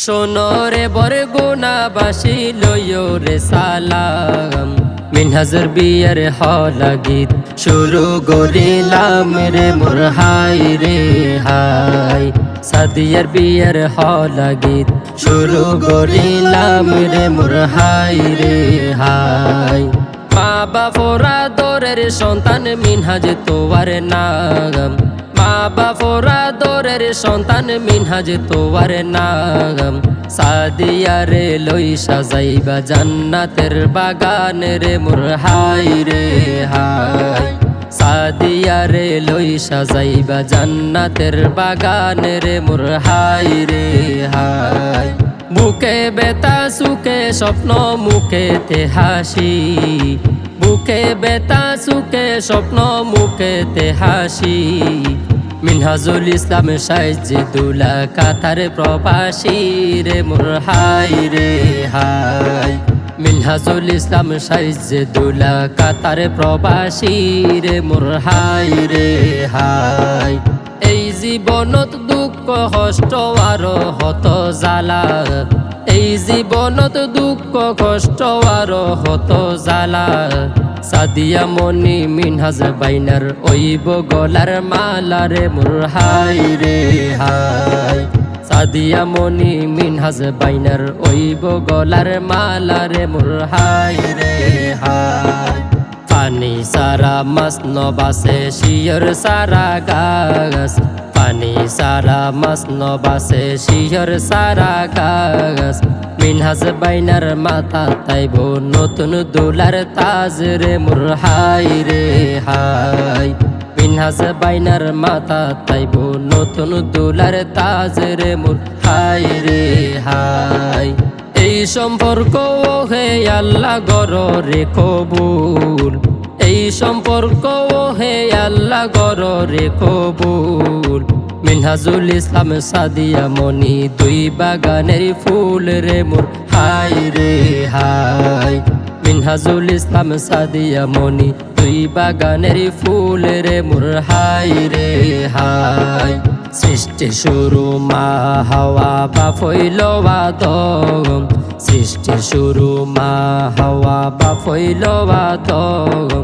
শোনো রে বরগুনাবাসী লইও রে সালাম, মিনহাজের বিয়ের হলা গীত শুরু করিলাম রে মোর হাই রে হাই। সাদিয়ার বিয়ের হলা গীত শুরু করিলাম রে মোর হাই রে হাই। মা বাপরা দরের সন্তান মিনহাজ তোয়ার নাম, মা বাপরা দরের সন্তান মিনহাজ তোয়ার নাম। সাদিয়া রে লই সাজাইবা জান্নাতের বাগান রে মোর হাই রে হাই। সাদিয়া রে লই সাজাইবা জান্নাতের বাগান রে মোর হাই রে হাই। বুকে বেতা সুখে স্বপ্ন মুখেতে হাসি, বুকে বেতা সুখে স্বপ্ন মুখেতে হাসি। মিনহাজুল ইসলাম সাইজিদুল্লাহ কাতার প্রবাসী রে মোর হাই রে হাই। মিনহাজুল ইসলাম সাইজিদুল্লাহ কাতার প্রবাসী রে মোর হাই রে হাই। এই জীবনত দুঃখ কষ্ট আরো হত জ্বালা, এই জীবনত দুঃখ কষ্ট আরো হত জ্বালা। সাদিয়া মনি মিনহাজ বাইনার ওইব গলার মালা রে মোর হাই রে হাই। সাদিয়া মনি মিনহাজ বাইনার ওইব গলার মালা রে মোর হাই রে হাই। পানি সারা মাছ নবাসে শিয়র সারা গাছ, পানি সারা মাছ নবাসে শিয়র সারা গাছ। মিনহাজ বাইনার মাথা তাইব নতুন দোলার তাজ রে মোর হাই রে হাই। মিনহাজ বাইনার মাথা তাইব নতুন দোলার তাজ রে মোর হাই রে হাই। এই সম্পর্ক হে আল্লাহ গর রে কবুল, এই সম্পর্ক হে আল্লাহ গর রে কবুল। মিনহাজুল ইসলাম সাদিয়া মনি দুই বাগানের ফুল রে মোর হাই রে হাই। মিনহাজুল ইসলাম সাদিয়া মনি দুই বাগানের ফুল রে মোর হাই রে হাই। সৃষ্টি শুরু মা হাওয়া বাফইল আদম, সৃষ্টি শুরু মা হাওয়া বাফইল আদম।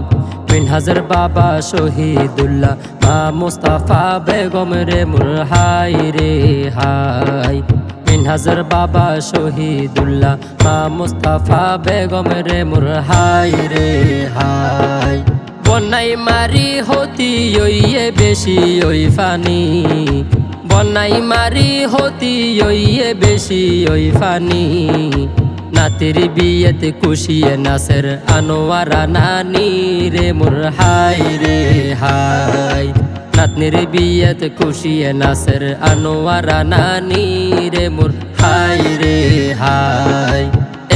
মিনহাজের বাবা শহীদুল্লাহ মা মুস্তাফা বেগম রে মোর হাই রে হাই। মিনহাজের বাবা শহীদুল্লাহ মা মুস্তাফা বেগম রে মোর হাই রে হাই। বন্যাই মারি হতি ওইয়ে বেশি ওই ফানি, বন্যাই মারি হতি ওইয়ে বেশি ওই ফানি। নাতির বিয়েতে খুশিয়ে নাসের আনোয়ারা নানি রে মোর হাই রে হাই। নাতনির বিয়েতে খুশিয়ে নাসের আনোয়ারা নানি রে মোর হাই রে হাই।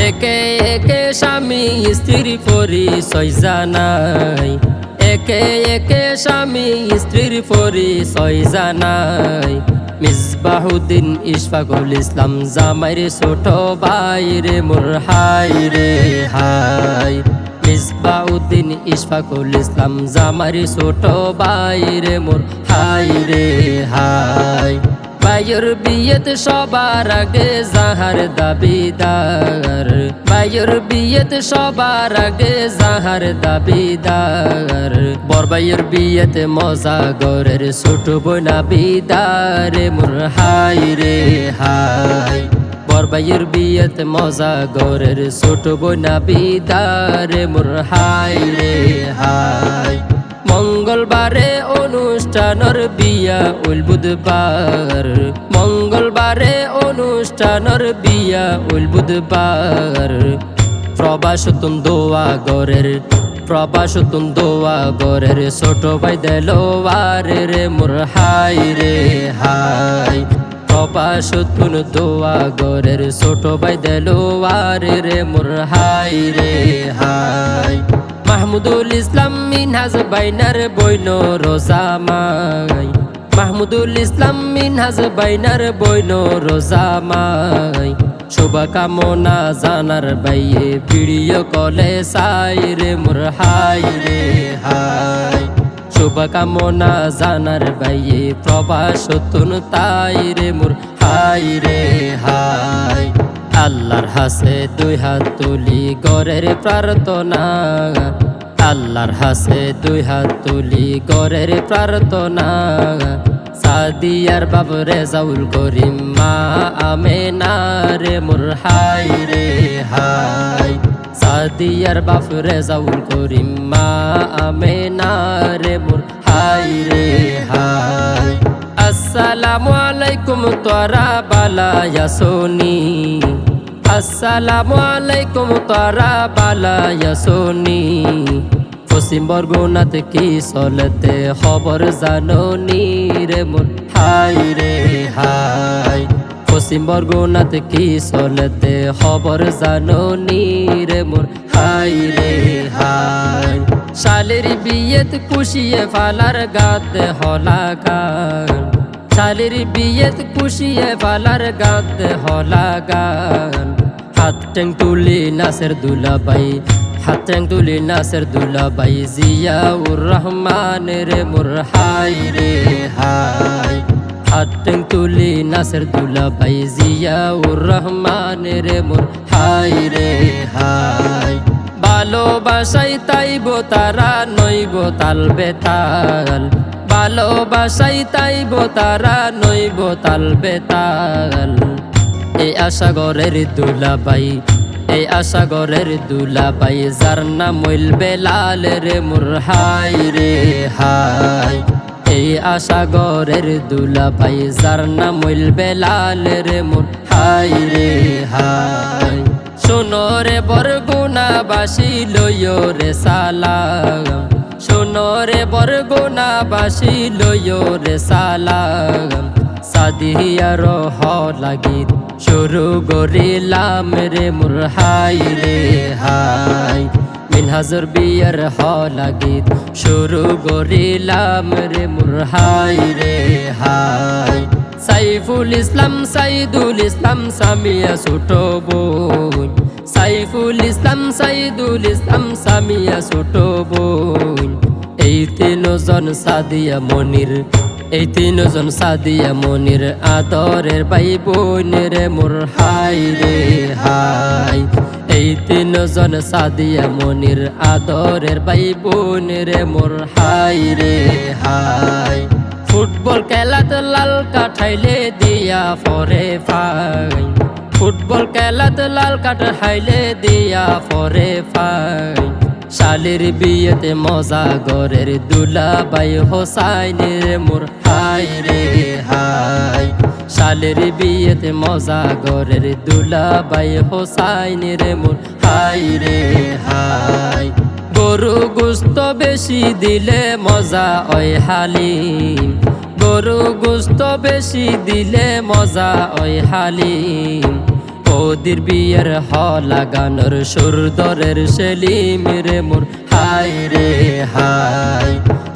একে একে স্বামী স্ত্রীর পরিচয় জানাই, একে একে স্বামী স্ত্রীর পরিচয় জানাই। মিসবাহুদ্দিন ইশফাকুল ইসলাম জামাইর ছোট ভাই রে মোর হাই রে হাই। মিসবাহুদ্দিন ইশফাকুল ইসলাম জামাইর ছোট ভাই রে মোর হাই রে হাই। ভাইয়ের বিয়েতে সবার আগে যাহার দাবিদার, ভাইয়ের বিয়েতে সবার আগে যাহার দাবিদার। বর ভাইয়ের বিয়েতে মজা গরের ছোট বোনা বিদার মোর হাই রে হাই। বর ভাইয়ের বিয়েতে মজা গরের ছোট বোনা বিদার মোর হাই রে হাই। মঙ্গলবারে অনুষ্ঠানর বিয়া উল বুধবার, মঙ্গলবারে অনুষ্ঠানর বিয়া উল বুধবার। প্রবাসতুন দোয়া গরের, প্রবাসতুন দোয়া গরের ছোট ভাই দেলোয়ার রে মোর হাই রে হাই। প্রবাসতুন দোয়া গরের ছোট ভাই দেলোয়ার রে মোর হাই রে হাই। মাহমুদুল ইসলাম মিনহাজ বাইনার বইন রোজামাই, মাহমুদুল ইসলাম মিনহাজ বাইনার বইন রোজামাই। শুভকামনা জানার বাইয়ে ভিডিও কলে সাই রে মোর হাই রে হাই। শুভকামনা জানার বাইয়ে প্রবাসতুন তাই রে মোর হাই রে হাই। আল্লাহর হাসে দুই হাত তুলি গরের প্রার্থনা, আল্লাহর হাসে দুই হাত তুলি গরের প্রার্থনা। সাদিয়ার বাবু রেজাউল করিম মা আমেনা রে মোর হাই রে হাই। সাদিয়ার বাবু রেজাউল করিম মা আমেনা রে মোর হাই রে হাই। আসসালামু আলাইকুম তোরা বালায়া সোনি, আসসালামু আলাইকুম তোরা বালায়া সোনি। পশ্চিম বরগুনাত কি চলতে খবর জাননি রে মোর হাই রে হাই। পশ্চিম বরগুনাত কি চলতে খবর জাননি রে মোর হাই রে হাই। শালের বিয়েত খুশিয়ে ফালার গাতে হলা গান, শালের বিয়েত খুশিয়ে ফালার গাতে হলা গান। হাত টেং তুলি নাসের দুলাবাই, হাত টেং তুলি নাসের দুলাবাই জিয়াউর রহমান রে মোর হাই রে হাই। হাত টেং তুলি নাসের দুলাবাই জিয়াউর রহমান রে মোর হাই রে হাই। ভালোবাসাই তাইব তারা নইব তাল বেতাল, ভালোবাসাই তাইব তারা নইব তাল বেতাল। এই আশা গরের দুলাবাই, এই আশা গরের দুলাবাই যার নাম হইল বেলাল রে মোর হাই রে হাই। এই আশা গরের দুলাবাই যার নাম হইল বেলাল রে মোর হাই রে হাই। শোনো রে বরগুনাবাসী লইও রে সালাম, শোনো রে বরগুনাবাসী লইও রে সালাম। সাদিয়ার লাগিত শুরু করিলাম রে মোর হাই রে হাই। মিনহাজুর বিয়ার লাগিত শুরু করিলাম রে মোর হাই রে হাই। সাইফুল ইসলাম সাইদুল ইসলাম সামিয়া ছোট বোন, সাইফুল ইসলাম সাইদুল ইসলাম সামিয়া ছোট বোন। এই তিনজন সাদিয়া মনির, এই তিনজন সাদিয়া মনির আদরের ভাই বোন রে মোর হাই রে হাই। এই তিনজন সাদিয়া মনির আদরের ভাই বোন রে মোর হাই রে হাই। ফুটবল খেলাত লাল কাঠাইলে দিয়া ফরে ফাই, ফুটবল খেলাত লাল কাঠাইলে দিয়া ফরে ফাই। শালের বিয়েতে মজা গরের দুলাবাই হোসাইন রে মোর হাই রে হাই। শালের বিয়েতে মজা গরের দুলাবাই হোসাইন রে মোর হাই রে হাই। গরু গোস্ত বেশি দিলে মজা ওই হালিম, গরু গোস্ত বেশি দিলে মজা ওই হালিম। ওদের বিয়ের লাগানোর সুরদরের সেলিম রে মোর হাই রে হাই।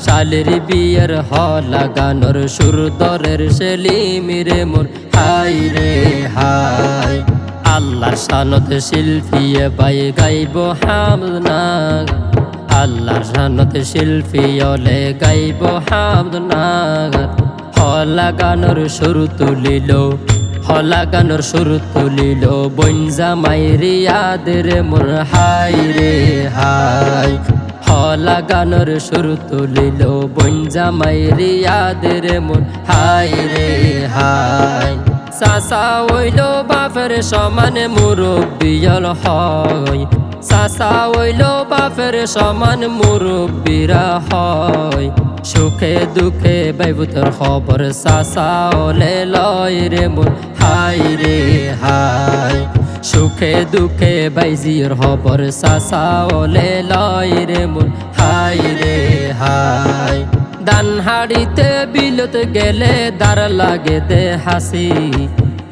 শালের বিয়ের লাগানোর সুরদরের সেলিম রে মোর হাই রে হাই। আল্লাহর শানত শিল্পীয়ে বাই গাইব হামদ নাগ, আল্লাহর শানত শিল্পী অলে গাইব হামদ নাগ। লাগানোর সুর তুলিল, লাগানোর সুর তুলিল বঞ্জা মাইরিয়াদ রে মোর হাই রে হাই। লাগানোর সুর তুলিল বঞ্জা মাইরিয়াদ রে মোর হাই রে হাই। চাচা হইল বাপের সমান মুরব্বিয়ল হয়, চাচা হইল বাপের সমান মুরব্বিরা হয়। সুখে দুঃখে বাইবুতর খবর চাচা ওলে লয় রে মোর হাই রে হাই। সুখে দুঃখে বাইজির খবর চাচা ওলে লয় রে মোর হাই রে হাই। দান হাড়িতে বিলত গেলে দার লাগে দে হাসি,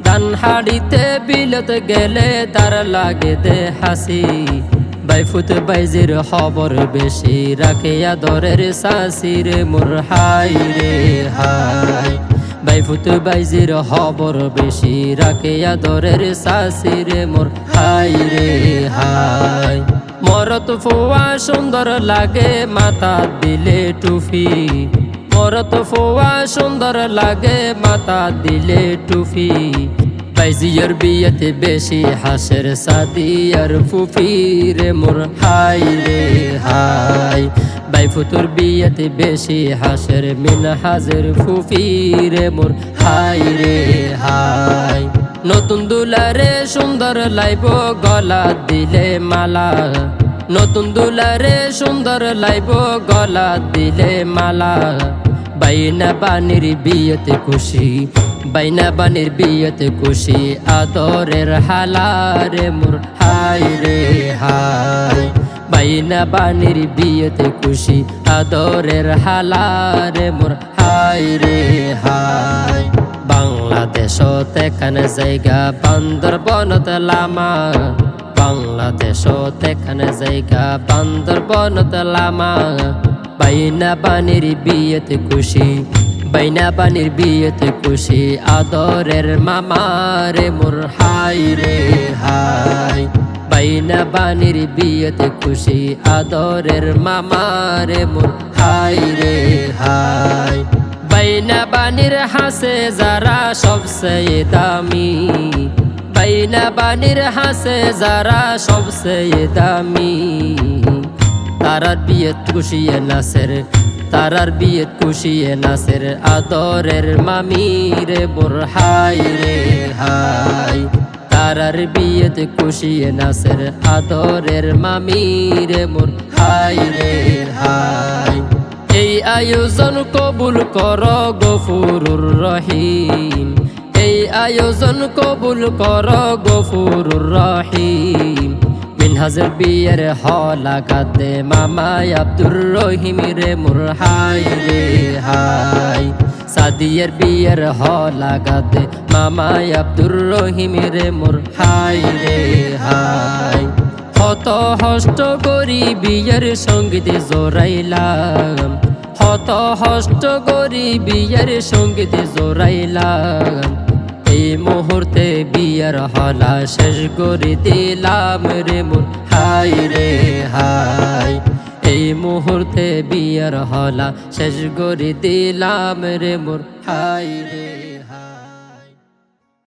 দান হাড়িতে বিলত গেলে দার লাগে দে হাসি। বাইফুত বাইজির খবর বেশি রাখে আদরের শাসি রে মোর হাই রে হাই। বাইফুত বাইজির খবর বেশি রাখে আদরের শাসি রে মোর হাই রে হাই। মরত ফোয়া সুন্দর লাগে মাথা দিলে টুফি, মরত ফোয়া সুন্দর লাগে মাথা দিলে টুফি। বাইজিয়ার বিয়েতে বেশি হাসের সাদিয়ার ফুফিরে মোর হাই রে হাই। বাইফুতুর বিয়েতে বেশি হাসের মিনহাজের ফুফিরে মোর হাই রে হাই। নতুন দুলারে সুন্দর লাইব গলা দিলে মালা, নতুন দুলারে সুন্দর লাইব গলা দিলে মালা। বাইনা বানির বিয়েতে খুশি, বাইনা বানির বিয়েতে খুশি আদরের হালারে মোর হাই রে হাই। বাইনা বানির বিয়েতে খুশি আদরের হালারে মোর হাই রে হাই। বাংলাদেশত এখানে জায়গা বান্দরবনত লামা, বাংলাদেশত এখানে জায়গা বান্দরবনত লামা। বাইনা বানির বিয়েতে খুশি, বাইনা বানির বিয়েতে খুশি আদরের মামারে মোর হাই রে হাই। বাইনা বানির বিয়েতে খুশি আদরের মামারে মোর হাই রে হাই। বাইনা বানির হাসে যারা সবচেয়ে দামি, বাইনা বানির হাসে যারা সবচেয়ে দামি। তারার বিয়েত খুশিয়ে নাসের, তারার বিয়েত খুশিয়ে নাসের আদরের মামিরে মোর হাই রে হাই। তারার বিয়েত খুশিয়ে নাসের আদরের মামিরে মোর হাই রে হাই। এই আয়োজন কবুল কর গফুরুর রহিম, এই আয়োজন কবুল কর গফুরুর রহিম। মিনহাজের বিয়ের হলা গাদে মামা আব্দুর রহিম রে মোর হাই রে হাই। সাদিয়ার বিয়ের হলা গাদে মামা আব্দুর রহিম রে মোর হাই রে হাই। হত হষ্ট করি বিয়ের সঙ্গীতে জোরাইলাম, হত হষ্ট করি বিয়ের সঙ্গীতে জোরাইলাম। এই মুহূর্তে বিয়ের হলা শেষ করে দিলাম রে মোর হাই রে হাই। এই মুহূর্তে বিয়ের হলা শেষ করে দিলাম রে মোর হাই রে।